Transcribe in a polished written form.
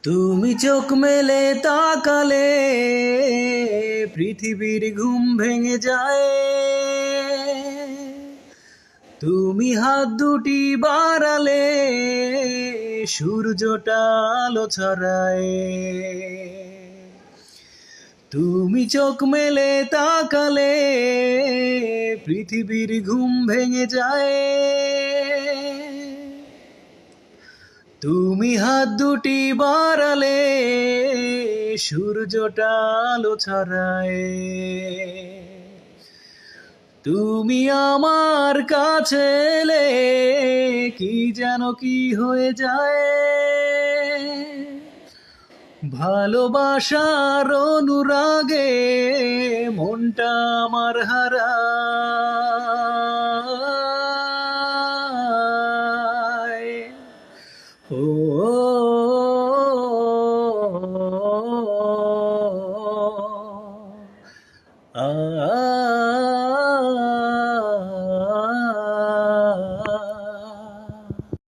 তুমি চোখ মেলে তাকালে পৃথিবীর ঘুম ভেঙে যায়। তুমি হাত দুটি বাড়ালে সূর্যটা আলো ছড়ায়। তুমি চোখ মেলে তাকালে পৃথিবীর ঘুম ভেঙে যায়। তুমি হাত দুটি বাড়ালে সূর্যটা আলো ছড়ায়। তুমি আমার কাছে এলে কি যেন কি হয়ে যায়। ভালোবাসার অনুরাগে মনটা আমার হারায়। ও আ